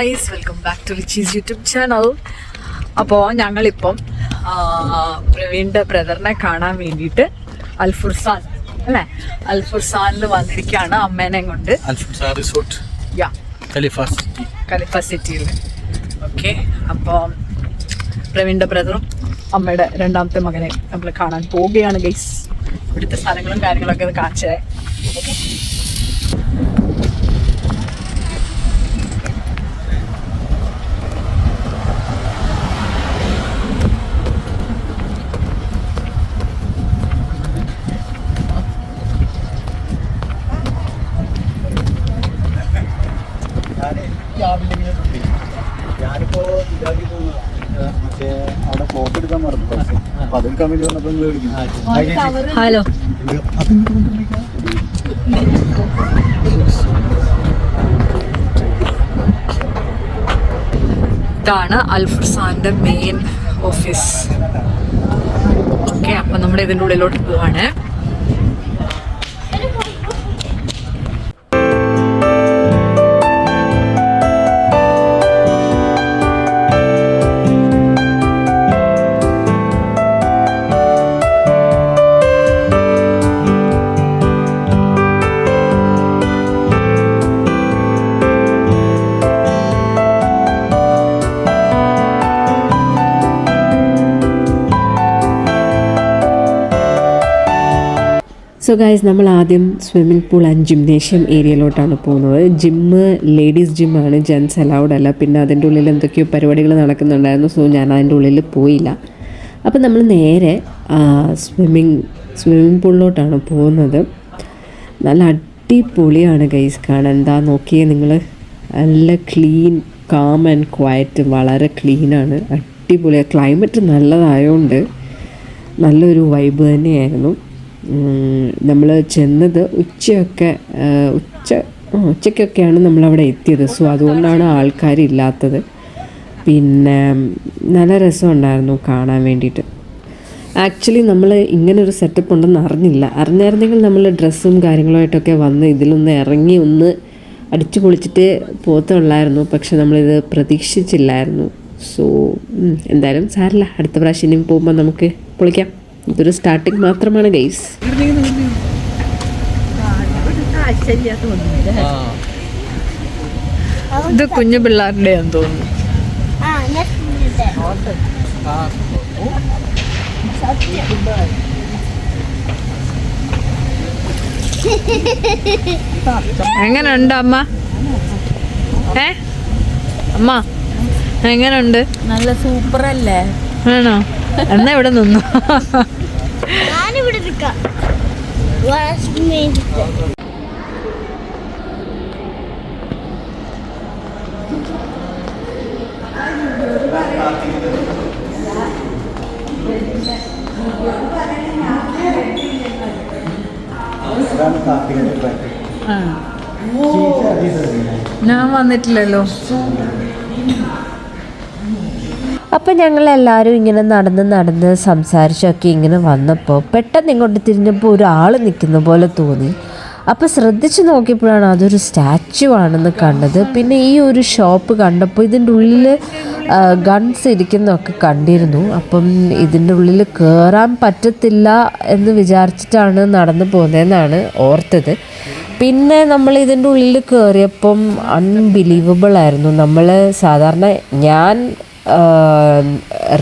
Guys, welcome back to Richie's YouTube channel. അപ്പോൾ ഞങ്ങളിപ്പം പ്രവീണിൻ്റെ ബ്രദറിനെ കാണാൻ വേണ്ടിയിട്ട് അൽഫുർസാൻ അല്ലേ, അൽഫുർസാനിൽ വന്നിരിക്കുകയാണ് അമ്മേനെ കൊണ്ട്. അൽഫുർസാൻ റിസോർട്ട്, ഖലീഫ സിറ്റിയിൽ. ഓക്കെ, അപ്പോൾ പ്രവീണിൻ്റെ ബ്രദറും അമ്മയുടെ രണ്ടാമത്തെ മകനെ നമ്മൾ കാണാൻ പോവുകയാണ് ഗൈസ്. ഇവിടുത്തെ സ്ഥലങ്ങളും കാര്യങ്ങളൊക്കെ ഒന്ന് കാണിച്ചേ. ഓക്കെ, ഞാനിപ്പോ മറ്റേ അവിടെ ഫോട്ടോ എടുക്കാൻ മറന്നു. അപ്പൊ അതെടുക്കാൻ വേണ്ടി വന്നപ്പോ ഹലോ. ഇതാണ് അൽഫുർസാന്റെ മെയിൻ ഓഫീസ്. ഓക്കെ, അപ്പൊ നമ്മുടെ ഇതിൻ്റെ ഉള്ളിലോട്ട് പോവാണ്. സോ ഗൈസ്, നമ്മൾ ആദ്യം സ്വിമ്മിംഗ് പൂൾ ആൻഡ് ജിംനേഷ്യം ഏരിയയിലോട്ടാണ് പോകുന്നത്. ജിമ്മ് ലേഡീസ് ജിമ്മാണ്, ജെൻസ് അലൗഡ് അല്ല. പിന്നെ അതിൻ്റെ ഉള്ളിൽ എന്തൊക്കെയോ പരിപാടികൾ നടക്കുന്നുണ്ടായിരുന്നു. സോ ഞാൻ അതിൻ്റെ ഉള്ളിൽ പോയില്ല. അപ്പം നമ്മൾ നേരെ സ്വിമ്മിംഗ് പൂളിലോട്ടാണ് പോകുന്നത്. നല്ല അടിപൊളിയാണ് ഗൈസ് കാണാൻ. എന്താ നോക്കിയേ നിങ്ങൾ, നല്ല ക്ലീൻ, കാം ആൻഡ് ക്വയറ്റ്, വളരെ ക്ലീനാണ്, അടിപൊളിയാണ്. ക്ലൈമറ്റ് നല്ലതായതുകൊണ്ട് നല്ലൊരു വൈബ് തന്നെയായിരുന്നു. നമ്മൾ ചെന്നത് ഉച്ചയ്ക്കൊക്കെയാണ് നമ്മളവിടെ എത്തിയത്. സോ അതുകൊണ്ടാണ് ആൾക്കാരില്ലാത്തത്. പിന്നെ നല്ല രസമുണ്ടായിരുന്നു കാണാൻ വേണ്ടിയിട്ട്. ആക്ച്വലി നമ്മൾ ഇങ്ങനൊരു സെറ്റപ്പ് ഉണ്ടെന്ന് അറിഞ്ഞായിരുന്നെങ്കിൽ നമ്മൾ ഡ്രസ്സും കാര്യങ്ങളുമായിട്ടൊക്കെ വന്ന് ഇതിലൊന്ന് ഇറങ്ങി ഒന്ന് അടിച്ചു പൊളിച്ചിട്ട് പോത്തുള്ളായിരുന്നു. പക്ഷെ നമ്മളിത് പ്രതീക്ഷിച്ചില്ലായിരുന്നു. സോ എന്തായാലും സാരില്ല, അടുത്ത പ്രാവശ്യം ഇനി പോകുമ്പോൾ നമുക്ക് പൊളിക്കാം. ഇതൊരു സ്റ്റാർട്ടിങ് മാത്രമാണ് ഗൈസ്. ഇത് കുഞ്ഞു പിള്ളേരുടെ തോന്നുന്നു. എങ്ങനെയുണ്ട് അമ്മ? അമ്മ എങ്ങനെയുണ്ട്? നല്ല സൂപ്പർ അല്ലേ? ആണോ? എന്നാ ഇവിടെ നിന്നു. ഞാൻ വന്നിട്ടില്ലല്ലോ. അപ്പം ഞങ്ങളെല്ലാവരും ഇങ്ങനെ നടന്ന് സംസാരിച്ചൊക്കെ ഇങ്ങനെ വന്നപ്പോൾ പെട്ടെന്ന് ഇങ്ങോട്ട് തിരിഞ്ഞപ്പോൾ ഒരാൾ നിൽക്കുന്ന പോലെ തോന്നി. അപ്പോൾ ശ്രദ്ധിച്ച് നോക്കിയപ്പോഴാണ് അതൊരു സ്റ്റാച്ചു ആണെന്ന് കണ്ടത്. പിന്നെ ഈ ഒരു ഷോപ്പ് കണ്ടപ്പോൾ ഇതിൻ്റെ ഉള്ളിൽ ഗൺസ് ഇരിക്കുന്നതൊക്കെ കണ്ടിരുന്നു. അപ്പം ഇതിൻ്റെ ഉള്ളിൽ കയറാൻ പറ്റത്തില്ല എന്ന് വിചാരിച്ചിട്ടാണ് നടന്നു പോകുന്നതെന്നാണ് ഓർത്തത്. പിന്നെ നമ്മൾ ഇതിൻ്റെ ഉള്ളിൽ കയറിയപ്പം അൺബിലീവബിൾ ആയിരുന്നു. നമ്മൾ സാധാരണ ഞാൻ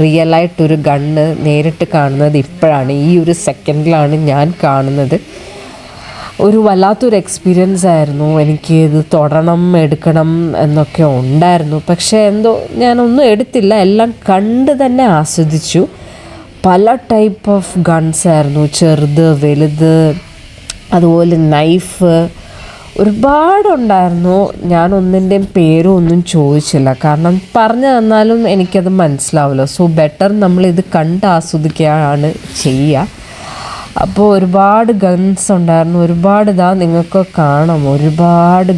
റിയലായിട്ടൊരു ഗണ്ണ് നേരിട്ട് കാണുന്നത് ഇപ്പോഴാണ്, ഈ ഒരു സെക്കൻഡിലാണ് ഞാൻ കാണുന്നത്. ഒരു വല്ലാത്തൊരു എക്സ്പീരിയൻസ് ആയിരുന്നു. എനിക്ക് ഇത് തൊടണം, എടുക്കണം എന്നൊക്കെ ഉണ്ടായിരുന്നു. പക്ഷേ എന്തോ ഞാനൊന്നും എടുത്തില്ല, എല്ലാം കണ്ട് തന്നെ ആസ്വദിച്ചു. പല ടൈപ്പ് ഓഫ് ഗൺസ് ആയിരുന്നു, ചെറുത്, വലുത്, അതുപോലെ നൈഫ്, ഒരുപാടുണ്ടായിരുന്നു. ഞാനൊന്നിൻ്റെയും പേരും ഒന്നും ചോദിച്ചില്ല, കാരണം പറഞ്ഞു തന്നാലും എനിക്കത് മനസ്സിലാവില്ല. സോ ബെറ്റർ നമ്മളിത് കണ്ട് ആസ്വദിക്കുകയാണ് ചെയ്യുക. അപ്പോൾ ഒരുപാട് ഗൺസ് ഉണ്ടായിരുന്നു, ഒരുപാട്. ഇതാ നിങ്ങൾക്ക് കാണാം, ഒരുപാട്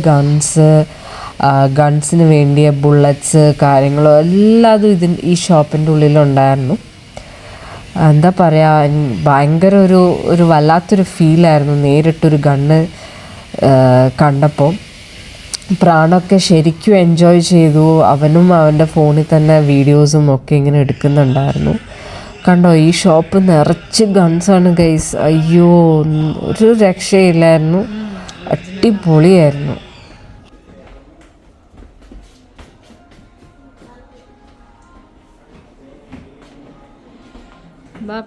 ഗൺസിന് വേണ്ടിയ ബുള്ളറ്റ്സ് കാര്യങ്ങളും എല്ലാതും ഈ ഷോപ്പിൻ്റെ ഉള്ളിലുണ്ടായിരുന്നു. എന്താ പറയുക, ഭയങ്കര ഒരു വല്ലാത്തൊരു ഫീലായിരുന്നു നേരിട്ടൊരു ഗണ്ണ് കണ്ടപ്പോൾ. പ്രാണൊക്കെ ശരിക്കും എൻജോയ് ചെയ്തു. അവനും അവൻ്റെ ഫോണിൽ തന്നെ വീഡിയോസും ഒക്കെ ഇങ്ങനെ എടുക്കുന്നുണ്ടായിരുന്നു. കണ്ടോ, ഈ ഷോപ്പ് നിറച്ച് ഗൺസാണ് ഗൈസ്. അയ്യോ, ഒരു രക്ഷയില്ലായിരുന്നു, അടിപൊളിയായിരുന്നു.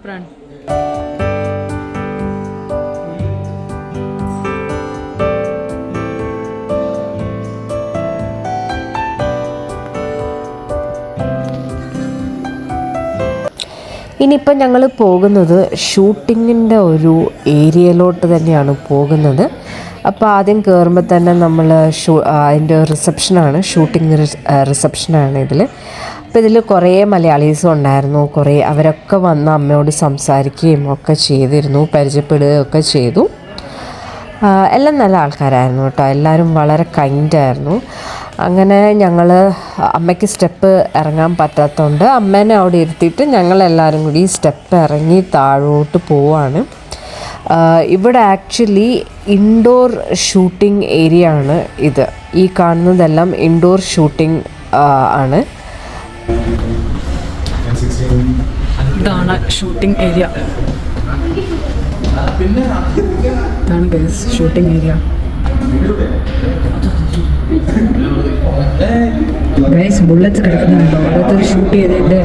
പ്രാൺ ഇനിയിപ്പം ഞങ്ങൾ പോകുന്നത് ഷൂട്ടിങ്ങിൻ്റെ ഒരു ഏരിയയിലോട്ട് തന്നെയാണ് പോകുന്നത്. അപ്പോൾ ആദ്യം കയറുമ്പോൾ തന്നെ നമ്മൾ അതിൻ്റെ റിസപ്ഷനാണ്, ഷൂട്ടിംഗ് റിസപ്ഷനാണ് ഇതിൽ. അപ്പോൾ ഇതിൽ കുറേ മലയാളീസും ഉണ്ടായിരുന്നു. അവരൊക്കെ വന്ന് അമ്മയോട് സംസാരിക്കുകയും ഒക്കെ ചെയ്തിരുന്നു, പരിചയപ്പെടുകയൊക്കെ ചെയ്തു. എല്ലാം നല്ല ആൾക്കാരായിരുന്നു കേട്ടോ, എല്ലാവരും വളരെ കൈൻഡായിരുന്നു. അങ്ങനെ ഞങ്ങൾ അമ്മയ്ക്ക് സ്റ്റെപ്പ് ഇറങ്ങാൻ പറ്റാത്തതുകൊണ്ട് അമ്മേനെ അവിടെ ഇരുത്തിയിട്ട് ഞങ്ങളെല്ലാവരും കൂടി സ്റ്റെപ്പ് ഇറങ്ങി താഴോട്ട് പോവാണ്. ഇവിടെ ആക്ച്വലി ഇൻഡോർ ഷൂട്ടിംഗ് ഏരിയ ആണ് ഇത്. ഈ കാണുന്നതെല്ലാം ഇൻഡോർ ഷൂട്ടിംഗ് ആണ്. ഇതാണ് ഷൂട്ടിംഗ് ഏരിയ. ഇതാണ് guys shooting area. Guys bullets കിടക്കുന്നുണ്ടോ? ഓരോരുത്തർ ഷൂട്ട് ചെയ്തതിൻ്റെ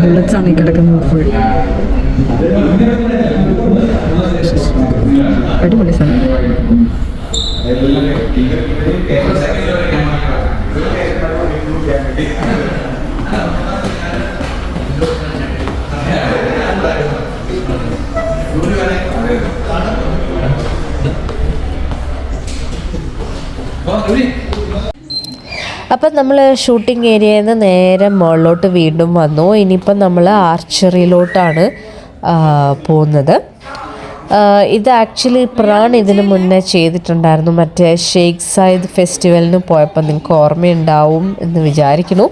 ബുള്ളറ്റ്സ് ആണ് ഈ കിടക്കുന്നത് ഫുൾ. അടിപൊളി സ്ഥലം. അപ്പം നമ്മൾ ഷൂട്ടിംഗ് ഏരിയയിൽ നിന്ന് നേരെ മുകളിലോട്ട് വീണ്ടും വന്നു. ഇനിയിപ്പം നമ്മൾ ആർച്ചറിയിലോട്ടാണ് പോകുന്നത്. ഇത് ആക്ച്വലി പ്രാൺ ഇതിന് മുന്നേ ചെയ്തിട്ടുണ്ടായിരുന്നു. മറ്റേ ഷെയ്ഖ് സായിദ് ഫെസ്റ്റിവലിന് പോയപ്പോൾ നിങ്ങൾക്ക് ഓർമ്മയുണ്ടാവും എന്ന് വിചാരിക്കുന്നു.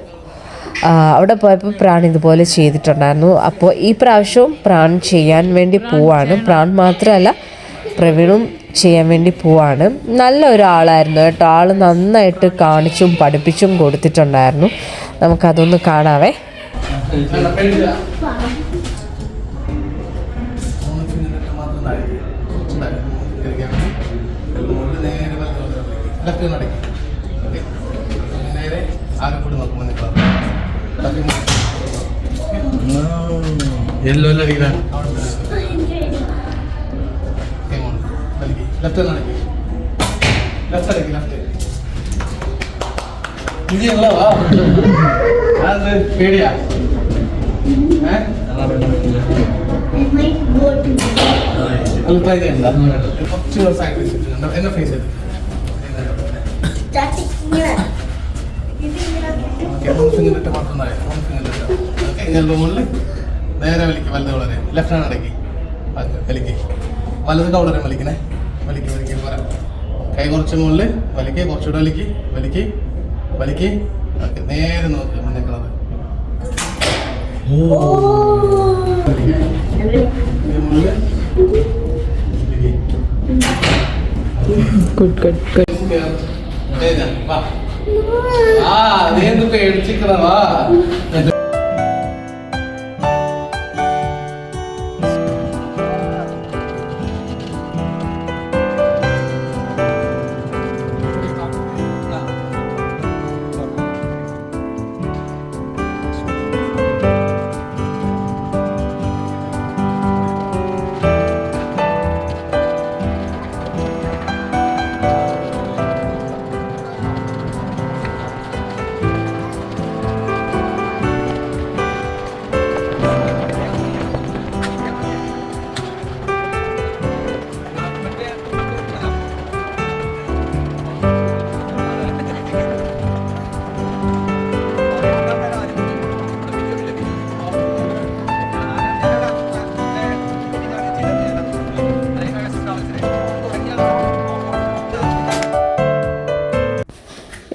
അവിടെ പോയപ്പോൾ പ്രാൺ ഇതുപോലെ ചെയ്തിട്ടുണ്ടായിരുന്നു. അപ്പോൾ ഈ പ്രാവശ്യവും പ്രാൺ ചെയ്യാൻ വേണ്ടി പോവാണ്. പ്രാൺ മാത്രമല്ല, പ്രവീണും ചെയ്യാൻ വേണ്ടി പോവാണ്. നല്ലൊരാളായിരുന്നു കേട്ടോ, ആൾ നന്നായിട്ട് കാണിച്ചും പഠിപ്പിച്ചും കൊടുത്തിട്ടുണ്ടായിരുന്നു. നമുക്കതൊന്ന് കാണാവേ. പേടിയാ ട്രൈ ചെയ്യണ്ട. കുറച്ച് സാക്രിഫൈസ് എന്നെ ഫേസ് ചെയ്ത് നേരെ വലിക്ക്, വലത് വളരെ ലെഫ്റ്റ് ഹാൻഡ് അടക്കി വലിക്ക്, വലത് കൗളരെ വലിക്കണേ, വലിക്ക് വലിക്ക് പോരാ. കൈ കുറച്ച് മുകളിൽ വലിക്ക്, കുറച്ചുകൂടെ വലിക്ക് വലിക്ക് വലിക്ക്. നേരെ നോക്ക് നിൽക്കുന്നത്. പേടിച്ചിക്കണവാ.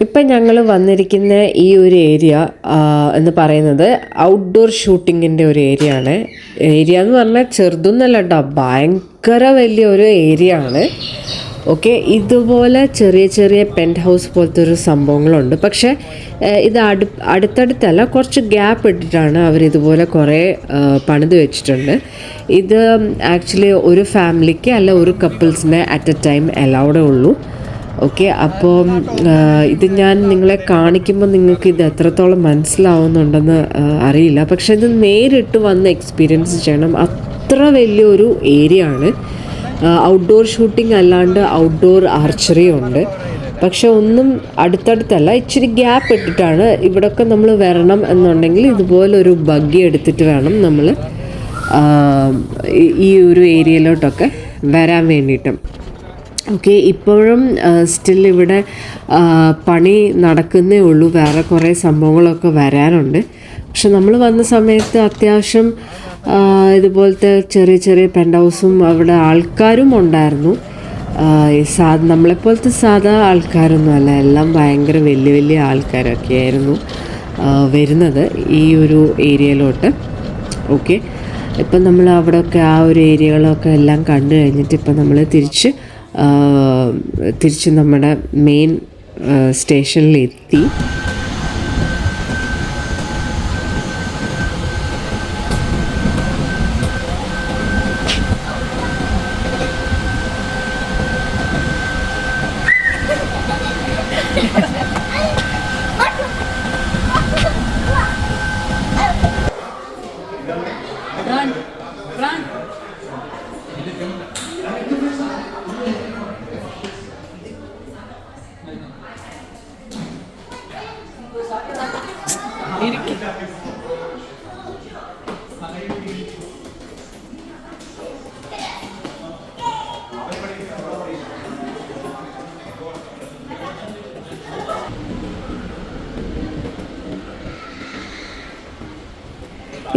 ഇപ്പം ഞങ്ങൾ വന്നിരിക്കുന്ന ഈ ഒരു ഏരിയ എന്ന് പറയുന്നത് ഔട്ട്ഡോർ ഷൂട്ടിങ്ങിൻ്റെ ഒരു ഏരിയ ആണ്. ഏരിയ എന്ന് പറഞ്ഞാൽ ചെറുതൊന്നല്ല കേട്ടോ, ഭയങ്കര വലിയ ഒരു ഏരിയ ആണ്. ഓക്കെ, ഇതുപോലെ ചെറിയ ചെറിയ പെൻറ്റ് ഹൗസ് പോലത്തെ ഒരു സംഭവങ്ങളുണ്ട്. പക്ഷേ ഇത് അടുത്തടുത്തല്ല, കുറച്ച് ഗ്യാപ്പ് ഇട്ടിട്ടാണ് അവരിതുപോലെ കുറേ പണിത് വെച്ചിട്ടുണ്ട്. ഇത് ആക്ച്വലി ഒരു ഫാമിലിക്ക് അല്ല ഒരു കപ്പിൾസിനെ അറ്റ് എ ടൈം അലൗഡേ ഉള്ളൂ. ഓക്കെ, അപ്പോൾ ഇത് ഞാൻ നിങ്ങളെ കാണിക്കുമ്പോൾ നിങ്ങൾക്ക് ഇത് എത്രത്തോളം മനസ്സിലാവുന്നുണ്ടെന്ന് അറിയില്ല. പക്ഷെ ഇത് നേരിട്ട് വന്ന് എക്സ്പീരിയൻസ് ചെയ്യണം. അത്ര വലിയൊരു ഏരിയ ആണ്. ഔട്ട്ഡോർ ഷൂട്ടിംഗ് അല്ലാണ്ട് ഔട്ട്ഡോർ ആർച്ചറിയും ഉണ്ട്. പക്ഷെ ഒന്നും അടുത്തടുത്തല്ല, ഇച്ചിരി ഗ്യാപ്പ് ഇട്ടിട്ടാണ്. ഇവിടെയൊക്കെ നമ്മൾ വരണം എന്നുണ്ടെങ്കിൽ ഇതുപോലൊരു ബഗ്ഗി എടുത്തിട്ട് വേണം നമ്മൾ ഈ ഒരു ഏരിയയിലോട്ടൊക്കെ വരാൻ വേണ്ടിയിട്ട്. ഓക്കെ, ഇപ്പോഴും സ്റ്റിൽ ഇവിടെ പണി നടക്കുന്നേ ഉള്ളൂ. വേറെ കുറേ സംഭവങ്ങളൊക്കെ വരാനുണ്ട്. പക്ഷെ നമ്മൾ വന്ന സമയത്ത് അത്യാവശ്യം ഇതുപോലത്തെ ചെറിയ ചെറിയ പെൻറ്റ് ഹൗസും അവിടെ ആൾക്കാരും ഉണ്ടായിരുന്നു. നമ്മളെപ്പോലത്തെ സാധാ ആൾക്കാരൊന്നും അല്ല, എല്ലാം ഭയങ്കര വലിയ വലിയ ആൾക്കാരൊക്കെ ആയിരുന്നു വരുന്നത് ഈ ഒരു ഏരിയയിലോട്ട്. ഓക്കെ, ഇപ്പം നമ്മൾ അവിടെയൊക്കെ ആ ഒരു ഏരിയകളൊക്കെ എല്ലാം കണ്ടു കഴിഞ്ഞിട്ട് ഇപ്പം നമ്മൾ തിരിച്ച് നമ്മുടെ മെയിൻ സ്റ്റേഷനിലെത്തി.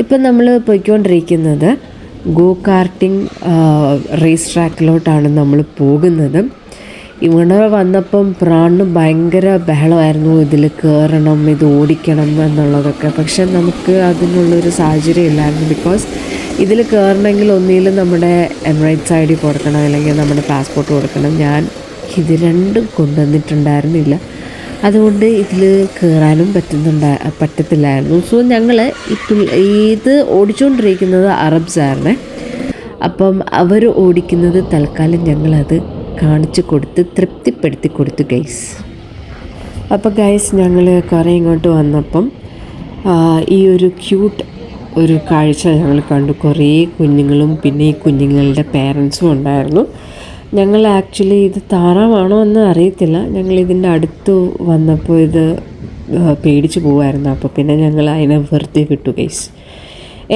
ഇപ്പം നമ്മൾ പോയിക്കൊണ്ടിരിക്കുന്നത് ഗോ കാർട്ടിംഗ് റേസ് ട്രാക്കിലോട്ടാണ് നമ്മൾ പോകുന്നത്. ഇവിടെ വന്നപ്പം പ്രാണിന് ഭയങ്കര ബഹളമായിരുന്നു, ഇതിൽ കയറണം, ഇത് ഓടിക്കണം എന്നുള്ളതൊക്കെ. പക്ഷെ നമുക്ക് അതിനുള്ളൊരു സാഹചര്യം ഇല്ലായിരുന്നു. ബിക്കോസ് ഇതിൽ കയറണമെങ്കിൽ ഒന്നിൽ നമ്മുടെ എമിറേറ്റ്സ് ID കൊടുക്കണം, അല്ലെങ്കിൽ നമ്മുടെ പാസ്പോർട്ട് കൊടുക്കണം. ഞാൻ ഇത് രണ്ടും കൊണ്ടുവന്നിട്ടുണ്ടായിരുന്നില്ല. അതുകൊണ്ട് ഇതിൽ കയറാനും പറ്റത്തില്ലായിരുന്നു. സോ ഞങ്ങൾ ഇത് ഓടിച്ചുകൊണ്ടിരിക്കുന്നത് അറബ്സായിരുന്നേ. അപ്പം അവർ ഓടിക്കുന്നത് തൽക്കാലം ഞങ്ങളത് കാണിച്ചു കൊടുത്ത് തൃപ്തിപ്പെടുത്തി കൊടുത്തു ഗൈസ്. അപ്പോൾ ഗൈസ് ഞങ്ങൾ കുറേ ഇങ്ങോട്ട് വന്നപ്പം ഈ ഒരു ക്യൂട്ട് ഒരു കാഴ്ച ഞങ്ങൾ കണ്ടു. കുറേ കുഞ്ഞുങ്ങളും പിന്നെ ഈ കുഞ്ഞുങ്ങളുടെ പേരൻസും ഉണ്ടായിരുന്നു. ഞങ്ങൾ ആക്ച്വലി ഇത് താറാവാണോ എന്ന് അറിയത്തില്ല. ഞങ്ങൾ ഇതിൻ്റെ അടുത്ത് വന്നപ്പോൾ ഇത് പേടിച്ച് പോവായിരുന്നു. അപ്പോൾ പിന്നെ ഞങ്ങൾ അതിനെ വെറുതെ വിട്ടു ഗൈസ്.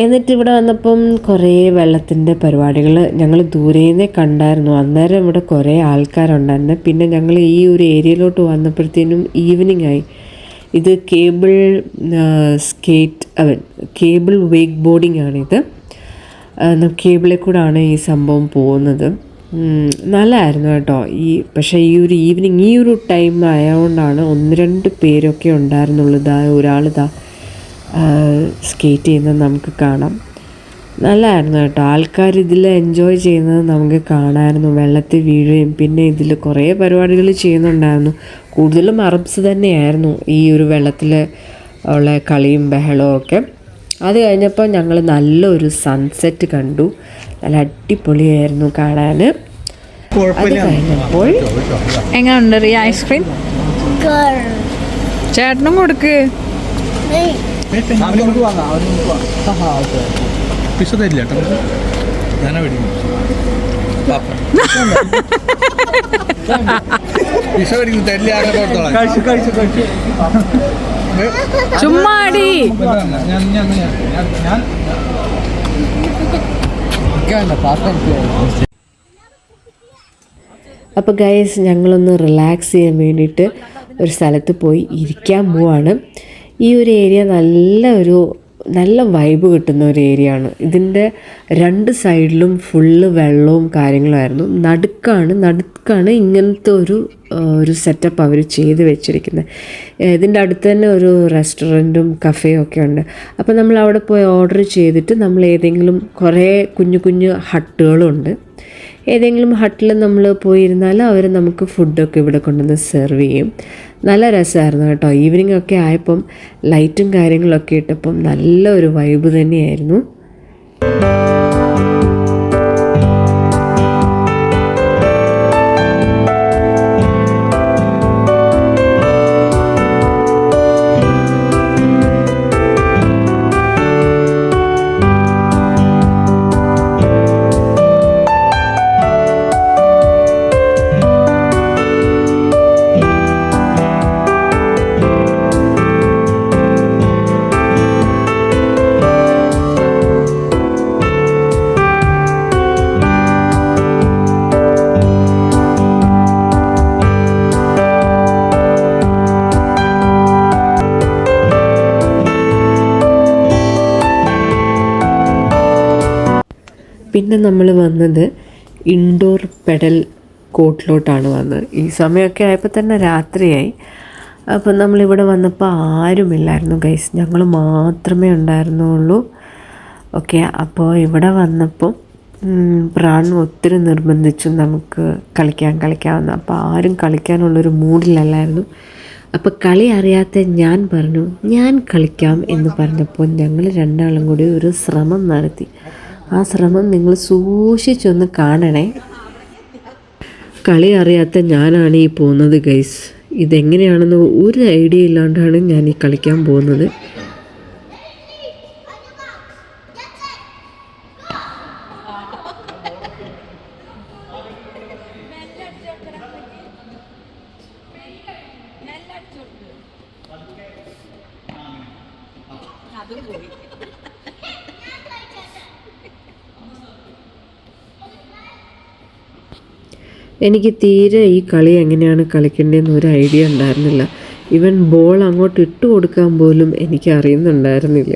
എന്നിട്ട് ഇവിടെ വന്നപ്പം കുറേ വെള്ളത്തിൻ്റെ പരിപാടികൾ ഞങ്ങൾ ദൂരേന്നേ കണ്ടായിരുന്നു. അന്നേരം ഇവിടെ കുറേ ആൾക്കാരുണ്ടായിരുന്നു. പിന്നെ ഞങ്ങൾ ഈ ഒരു ഏരിയയിലോട്ട് വന്നപ്പോഴത്തേനും ഈവനിങ് ആയി. ഇത് കേബിൾ വേക്ക് ബോർഡിംഗ് ആണിത്. കേബിളിൽ കൂടാണ് ഈ സംഭവം പോകുന്നത്. നല്ലതായിരുന്നു കേട്ടോ. പക്ഷേ ഈ ഒരു ഈവനിങ് ഈ ഒരു ടൈം ആയതുകൊണ്ടാണ് 1-2 പേരൊക്കെ ഉണ്ടായിരുന്നുള്ളൂ. ഒരാളിതാ സ്കേറ്റ് ചെയ്യുന്നത് നമുക്ക് കാണാം. നല്ലതായിരുന്നു കേട്ടോ. ആൾക്കാർ ഇതിൽ എൻജോയ് ചെയ്യുന്നത് നമുക്ക് കാണാമായിരുന്നു. വെള്ളത്തിൽ വീഴുകയും പിന്നെ ഇതിൽ കുറേ പരിപാടികൾ ചെയ്യുന്നുണ്ടായിരുന്നു. കൂടുതലും അറബ്സ് തന്നെയായിരുന്നു ഈ ഒരു വെള്ളത്തിൽ ഉള്ള കളിയും ബഹളവും ഒക്കെ. അത് കഴിഞ്ഞപ്പോൾ ഞങ്ങൾ നല്ലൊരു സൺസെറ്റ് കണ്ടു. നല്ല അടിപൊളിയായിരുന്നു കാണാൻ. അത് കഴിഞ്ഞപ്പോൾ എങ്ങനെയുണ്ട് ഈ ഐസ്ക്രീം? ചേട്ടനും കൊടുക്ക്. പിസ തരില്ല കേട്ടോ, ഞാനാ മേടിക്കും. പിസ മേടിക്കുന്നു, തരില്ല. ചുമ്മാടി. അപ്പോൾ ഗൈസ് ഞങ്ങളൊന്ന് റിലാക്സ് ചെയ്യാൻ വേണ്ടിയിട്ട് ഒരു സ്ഥലത്ത് പോയി ഇരിക്കാൻ പോവാണ്. ഈ ഒരു ഏരിയ നല്ല വൈബ് കിട്ടുന്ന ഒരു ഏരിയ ആണ്. ഇതിൻ്റെ 2 സൈഡിലും ഫുള്ള് വെള്ളവും കാര്യങ്ങളുമായിരുന്നു. നടുക്കാണ് ഇങ്ങനത്തെ ഒരു സെറ്റപ്പ് അവർ ചെയ്ത് വെച്ചിരിക്കുന്നത്. ഇതിൻ്റെ അടുത്ത് തന്നെ ഒരു റെസ്റ്റോറൻറ്റും കഫേയും ഒക്കെ ഉണ്ട്. അപ്പോൾ നമ്മൾ അവിടെ പോയി ഓർഡർ ചെയ്തിട്ട് നമ്മൾ ഏതെങ്കിലും കുറേ കുഞ്ഞു കുഞ്ഞു ഹട്ടുകളുണ്ട്. ഏതെങ്കിലും ഹട്ടിൽ നമ്മൾ പോയിരുന്നാൽ അവർ നമുക്ക് ഫുഡൊക്കെ ഇവിടെ കൊണ്ടുവന്ന് സെർവ് ചെയ്യും. നല്ല രസമായിരുന്നു കേട്ടോ. ഈവനിങ് ഒക്കെ ആയപ്പം ലൈറ്റും കാര്യങ്ങളൊക്കെ ഇട്ടപ്പം നല്ലൊരു വൈബ് തന്നെയായിരുന്നു. പിന്നെ നമ്മൾ വന്നത് ഇൻഡോർ പെഡൽ കോർട്ടിലോട്ടാണ് വന്നത്. ഈ സമയമൊക്കെ ആയപ്പോൾ തന്നെ രാത്രിയായി. അപ്പം നമ്മളിവിടെ വന്നപ്പോൾ ആരുമില്ലായിരുന്നു ഗൈസ്, ഞങ്ങൾ മാത്രമേ ഉണ്ടായിരുന്നുള്ളൂ. ഓക്കെ, അപ്പോൾ ഇവിടെ വന്നപ്പോൾ പ്രാൺ ഒത്തിരി നിർബന്ധിച്ചു നമുക്ക് കളിക്കാമെന്ന്. അപ്പോൾ ആരും കളിക്കാനുള്ളൊരു മൂഡിലല്ലായിരുന്നു. അപ്പോൾ കളി അറിയാത്ത ഞാൻ പറഞ്ഞു ഞാൻ കളിക്കാം എന്ന് പറഞ്ഞപ്പോൾ ഞങ്ങൾ രണ്ടാളും കൂടി ഒരു ശ്രമം നടത്തി. ആ ശ്രമം നിങ്ങൾ സൂക്ഷിച്ചൊന്ന് കാണണേ. കളി അറിയാത്ത ഞാനാണ് ഈ പോകുന്നത് ഗൈസ്. ഇതെങ്ങനെയാണെന്ന് ഒരു ഐഡിയ ഇല്ലാണ്ടാണ് ഞാൻ ഈ കളിക്കാൻ പോകുന്നത്. എനിക്ക് തീരെ ഈ കളി എങ്ങനെയാണ് കളിക്കേണ്ടതെന്ന് ഒരു ഐഡിയ ഉണ്ടായിരുന്നില്ല. ഈവൻ ബോൾ അങ്ങോട്ട് ഇട്ട് കൊടുക്കാൻ പോലും എനിക്ക് അറിയുന്നുണ്ടായിരുന്നില്ല.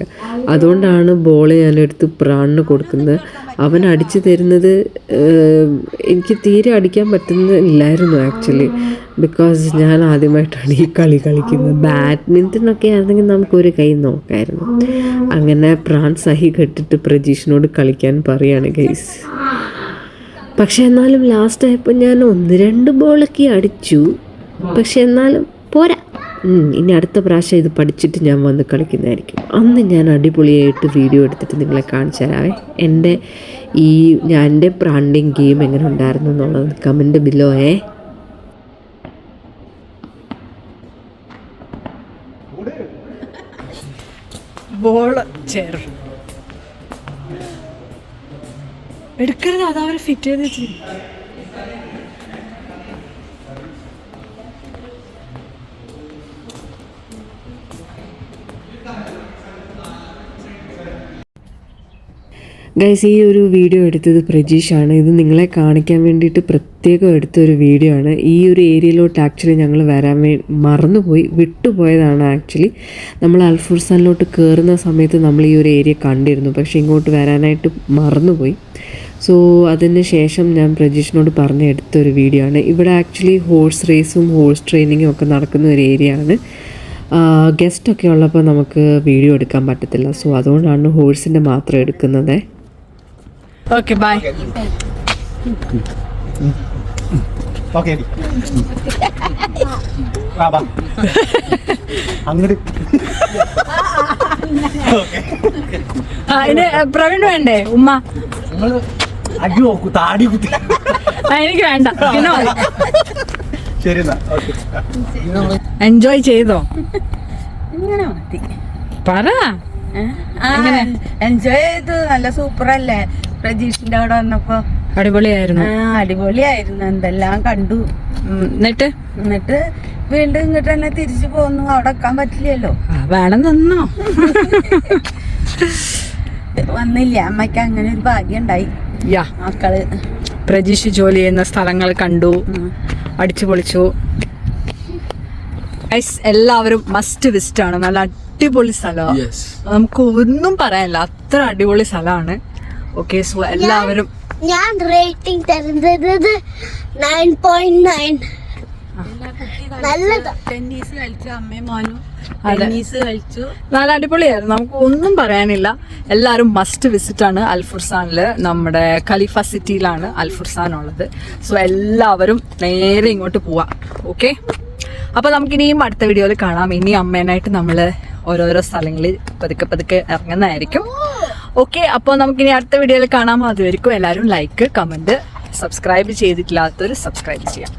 അതുകൊണ്ടാണ് ബോൾ ഞാനെടുത്ത് പ്രാണിന് കൊടുക്കുന്നത്. അവൻ അടിച്ചു തരുന്നത് എനിക്ക് തീരെ അടിക്കാൻ പറ്റുന്നില്ലായിരുന്നു ആക്ച്വലി, ബിക്കോസ് ഞാൻ ആദ്യമായിട്ടാണ് ഈ കളി കളിക്കുന്നത്. ബാഡ്മിൻ്റനൊക്കെ ആയിരുന്നെങ്കിൽ നമുക്കൊരു കൈ നോക്കായിരുന്നു. അങ്ങനെ പ്രാൺ സഹി കെട്ടിട്ട് പ്രജീഷിനോട് കളിക്കാൻ പറയാണ് ഗൈസ്. പക്ഷെ എന്നാലും ലാസ്റ്റ് ആയപ്പോൾ ഞാൻ 1-2 ബോളൊക്കെ അടിച്ചു. പക്ഷെ എന്നാലും പോരാ. ഇനി അടുത്ത പ്രാവശ്യം ഇത് പഠിച്ചിട്ട് ഞാൻ വന്ന് കളിക്കുന്നതായിരിക്കും. അന്ന് ഞാൻ അടിപൊളിയായിട്ട് വീഡിയോ എടുത്തിട്ട് നിങ്ങളെ കാണിച്ചു തരാവേ. എൻ്റെ പ്രാണിൻ്റെയും ഗെയിം എങ്ങനെ ഉണ്ടായിരുന്നു എന്നുള്ളത് കമൻറ്റ് ബിലോയേ. ബോൾ ചെയർ എടുക്കരുത്, അത് അവർ ഫിറ്റ് ചെയ്ത് വെച്ചിരിക്കും. ഗൈസ്, ഈ ഒരു വീഡിയോ എടുത്തത് പ്രജീഷാണ്. ഇത് നിങ്ങളെ കാണിക്കാൻ വേണ്ടിയിട്ട് പ്രത്യേകം എടുത്തൊരു വീഡിയോ ആണ്. ഈ ഒരു ഏരിയയിലോട്ട് ആക്ച്വലി ഞങ്ങൾ മറന്നുപോയി, വിട്ടുപോയതാണ് ആക്ച്വലി. നമ്മൾ അൽഫുർസാനിലോട്ട് കയറുന്ന സമയത്ത് നമ്മൾ ഈ ഒരു ഏരിയ കണ്ടിരുന്നു, പക്ഷേ ഇങ്ങോട്ട് വരാനായിട്ട് മറന്നുപോയി. സോ അതിന് ശേഷം ഞാൻ പ്രജീഷിനോട് പറഞ്ഞ് എടുത്തൊരു വീഡിയോ ആണ്. ഇവിടെ ആക്ച്വലി ഹോഴ്സ് റേസും ഹോഴ്സ് ട്രെയിനിങ്ങും ഒക്കെ നടക്കുന്ന ഒരു ഏരിയ ആണ്. ഗസ്റ്റൊക്കെ ഉള്ളപ്പോൾ നമുക്ക് വീഡിയോ എടുക്കാൻ പറ്റത്തില്ല. സോ അതുകൊണ്ടാണ് ഹോഴ്സിൻ്റെ മാത്രം എടുക്കുന്നത്. Okay, by. ഓക്കെ അങ്ങോട്ട് അതിന് പ്രവീൺ വേണ്ടേ? ഉമ്മ അയ്യോ താടി കുത്തി. എനിക്ക് വേണ്ട, പിന്നെ മതി. ശരി, എൻജോയ് ചെയ്തോ? ഇങ്ങനെ മതി പറ. എൻജോയ് ചെയ്തു. നല്ല സൂപ്പറല്ലേ? പ്രജീഷിന്റെ അവിടെ വന്നപ്പോ അടിപൊളിയായിരുന്നു. അടിപൊളിയായിരുന്നു. എന്തെല്ലാം കണ്ടു. എന്നിട്ട് വീണ്ടും ഇങ്ങോട്ട് തന്നെ തിരിച്ചു പോന്നു. അവിടെ വെക്കാൻ പറ്റില്ലല്ലോ. വേണം നിന്നോ? വന്നില്ല. അമ്മയ്ക്ക് അങ്ങനെ ഒരു ഭാഗ്യം ഉണ്ടായി. മക്കള് പ്രജീഷ് ജോലി ചെയ്യുന്ന സ്ഥലങ്ങൾ കണ്ടു, അടിച്ചു പൊളിച്ചു. എല്ലാവരും മസ്റ്റ് വിസിറ്റ് ആണ്. നല്ല അടിപൊളി സ്ഥലമാണ്. നമുക്ക് ഒന്നും പറയാനില്ല, അത്ര അടിപൊളി സ്ഥലമാണ്. ഓക്കെ, സോ എല്ലാവരും ഞാൻ റേറ്റിംഗ് തരുന്നത് 9.9. ടെന്നീസ് കളിച്ചു, അമ്മയും മോനും അതെ. ടെന്നീസ് കളിച്ചു. നല്ല അടിപൊളിയായിരുന്നു, നമുക്ക് ഒന്നും പറയാനില്ല. എല്ലാവരും മസ്റ്റ് വിസിറ്റ് ആണ് അൽഫുർസാനില്. നമ്മുടെ ഖലീഫ സിറ്റിയിലാണ് അൽഫുർസാൻ ഉള്ളത്. സോ എല്ലാവരും നേരെ ഇങ്ങോട്ട് പോവാം. ഓക്കെ, അപ്പൊ നമുക്കിനിയും അടുത്ത വീഡിയോയിൽ കാണാം. ഇനി അമ്മേനായിട്ട് നമ്മള് ഓരോരോ സ്ഥലങ്ങളിൽ പതുക്കെ പതുക്കെ ഇറങ്ങുന്നതായിരിക്കും. ഓക്കെ, അപ്പോൾ നമുക്കിനി അടുത്ത വീഡിയോയിൽ കാണാം. അതുവരെക്കും എല്ലാവരും ലൈക്ക്, കമന്റ്, സബ്സ്ക്രൈബ് ചെയ്തിട്ടില്ലാത്തവർ സബ്സ്ക്രൈബ് ചെയ്യാം.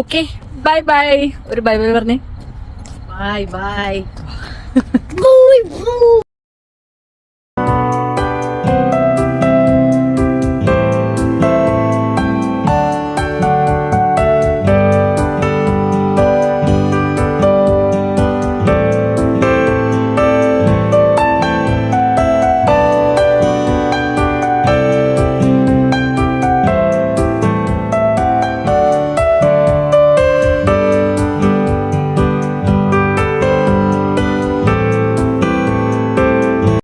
Okay, bye bye. ഒരു ബൈ ബൈ പറഞ്ഞേ. Bye bye.